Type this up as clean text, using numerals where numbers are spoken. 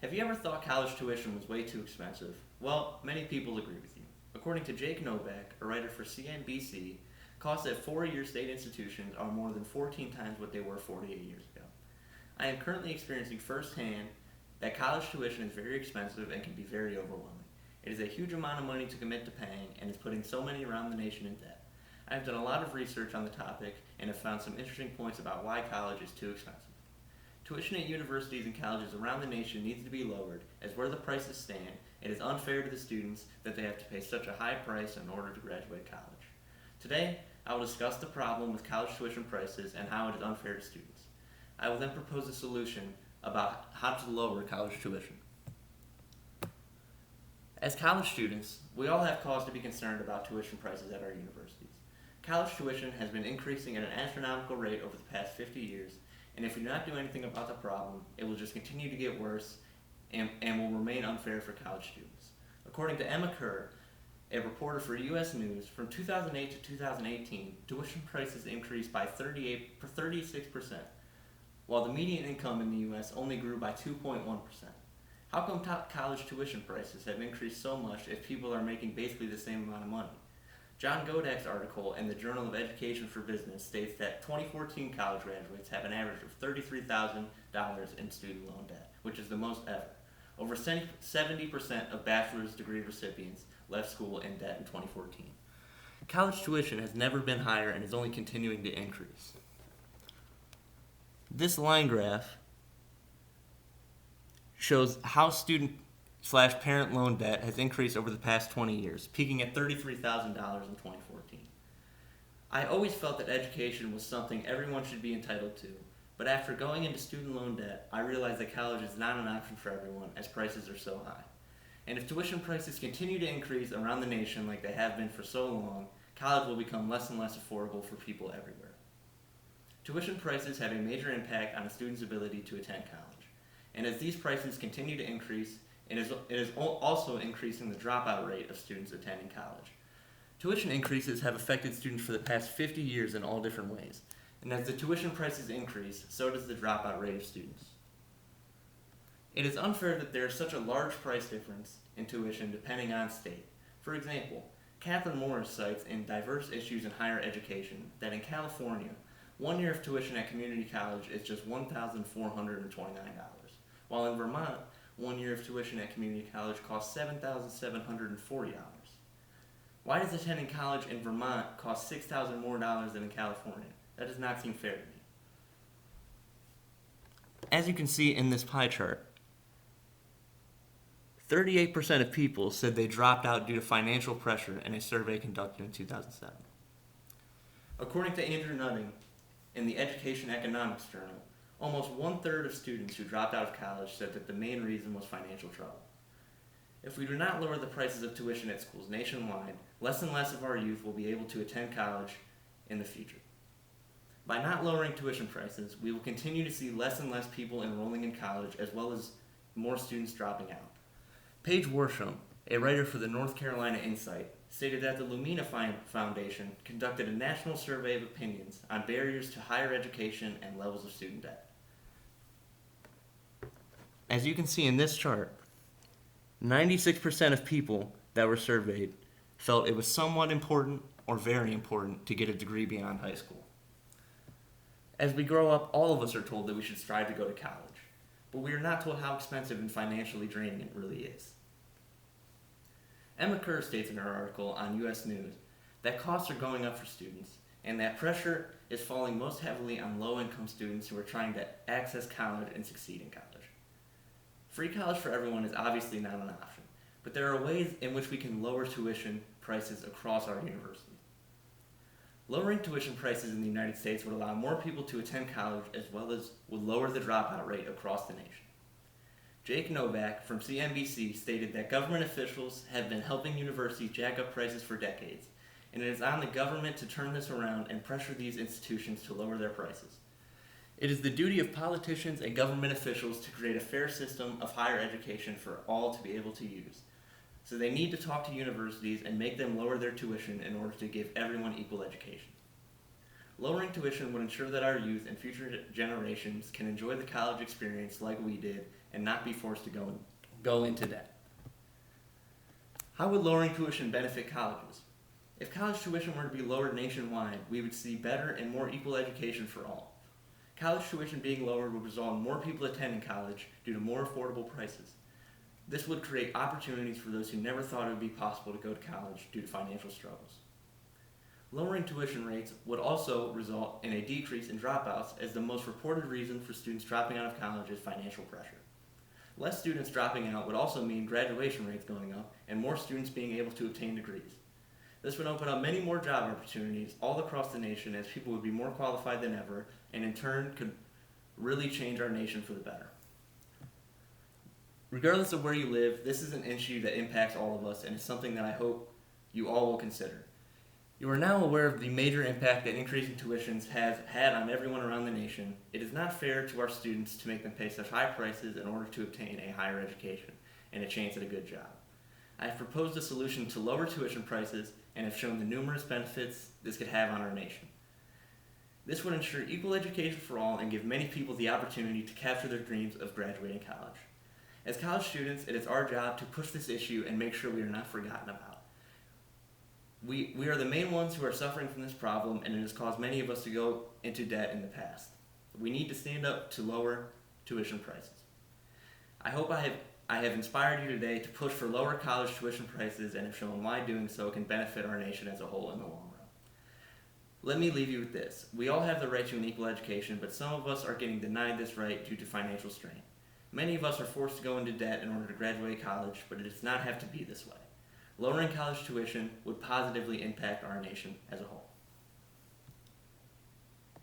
Have you ever thought college tuition was way too expensive? Well, many people agree with you. According to Jake Novak, a writer for CNBC, costs at four-year state institutions are more than 14 times what they were 48 years ago. I am currently experiencing firsthand that college tuition is very expensive and can be very overwhelming. It is a huge amount of money to commit to paying and is putting so many around the nation in debt. I have done a lot of research on the topic and have found some interesting points about why college is too expensive. Tuition at universities and colleges around the nation needs to be lowered, as where the prices stand, it is unfair to the students that they have to pay such a high price in order to graduate college. Today, I will discuss the problem with college tuition prices and how it is unfair to students. I will then propose a solution about how to lower college tuition. As college students, we all have cause to be concerned about tuition prices at our universities. College tuition has been increasing at an astronomical rate over the past 50 years, and if we do not do anything about the problem, it will just continue to get worse and will remain unfair for college students. According to Emma Kerr, a reporter for U.S. News, from 2008 to 2018, tuition prices increased by 36%, while the median income in the U.S. only grew by 2.1%. How come college tuition prices have increased so much if people are making basically the same amount of money? John Godek's article in the Journal of Education for Business states that 2014 college graduates have an average of $33,000 in student loan debt, which is the most ever. Over 70% of bachelor's degree recipients left school in debt in 2014. College tuition has never been higher and is only continuing to increase. This line graph shows how student/parent loan debt has increased over the past 20 years, peaking at $33,000 in 2014. I always felt that education was something everyone should be entitled to, but after going into student loan debt, I realized that college is not an option for everyone as prices are so high. And if tuition prices continue to increase around the nation like they have been for so long, college will become less and less affordable for people everywhere. Tuition prices have a major impact on a student's ability to attend college. And as these prices continue to increase, it is also increasing the dropout rate of students attending college. Tuition increases have affected students for the past 50 years in all different ways. And as the tuition prices increase, so does the dropout rate of students. It is unfair that there is such a large price difference in tuition depending on state. For example, Catherine Morris cites in Diverse Issues in Higher Education that in California, 1 year of tuition at community college is just $1,429, while in Vermont, 1 year of tuition at community college costs $7,740. Why does attending college in Vermont cost $6,000 more than in California? That does not seem fair to me. As you can see in this pie chart, 38% of people said they dropped out due to financial pressure in a survey conducted in 2007. According to Andrew Nutting in the Education Economics Journal, almost one-third of students who dropped out of college said that the main reason was financial trouble. If we do not lower the prices of tuition at schools nationwide, less and less of our youth will be able to attend college in the future. By not lowering tuition prices, we will continue to see less and less people enrolling in college as well as more students dropping out. Paige Worsham, a writer for the North Carolina Insight, stated that the Lumina Foundation conducted a national survey of opinions on barriers to higher education and levels of student debt. As you can see in this chart, 96% of people that were surveyed felt it was somewhat important or very important to get a degree beyond high school. As we grow up, all of us are told that we should strive to go to college, but we are not told how expensive and financially draining it really is. Emma Kerr states in her article on U.S. News that costs are going up for students and that pressure is falling most heavily on low-income students who are trying to access college and succeed in college. Free college for everyone is obviously not an option, but there are ways in which we can lower tuition prices across our universities. Lowering tuition prices in the United States would allow more people to attend college as well as would lower the dropout rate across the nation. Jake Novak from CNBC stated that government officials have been helping universities jack up prices for decades, and it is on the government to turn this around and pressure these institutions to lower their prices. It is the duty of politicians and government officials to create a fair system of higher education for all to be able to use. So they need to talk to universities and make them lower their tuition in order to give everyone equal education. Lowering tuition would ensure that our youth and future generations can enjoy the college experience like we did and not be forced to go into debt. How would lowering tuition benefit colleges? If college tuition were to be lowered nationwide, we would see better and more equal education for all. College tuition being lowered would result in more people attending college due to more affordable prices. This would create opportunities for those who never thought it would be possible to go to college due to financial struggles. Lowering tuition rates would also result in a decrease in dropouts, as the most reported reason for students dropping out of college is financial pressure. Less students dropping out would also mean graduation rates going up and more students being able to obtain degrees. This would open up many more job opportunities all across the nation, as people would be more qualified than ever, and in turn could really change our nation for the better. Regardless of where you live, this is an issue that impacts all of us and is something that I hope you all will consider. You are now aware of the major impact that increasing tuitions have had on everyone around the nation. It is not fair to our students to make them pay such high prices in order to obtain a higher education and a chance at a good job. I have proposed a solution to lower tuition prices and have shown the numerous benefits this could have on our nation. This would ensure equal education for all and give many people the opportunity to capture their dreams of graduating college. As college students, it is our job to push this issue and make sure we are not forgotten about. We are the main ones who are suffering from this problem, and it has caused many of us to go into debt in the past. We need to stand up to lower tuition prices. I hope I have inspired you today to push for lower college tuition prices and have shown why doing so can benefit our nation as a whole in the long run. Let me leave you with this. We all have the right to an equal education, but some of us are getting denied this right due to financial strain. Many of us are forced to go into debt in order to graduate college, but it does not have to be this way. Lowering college tuition would positively impact our nation as a whole.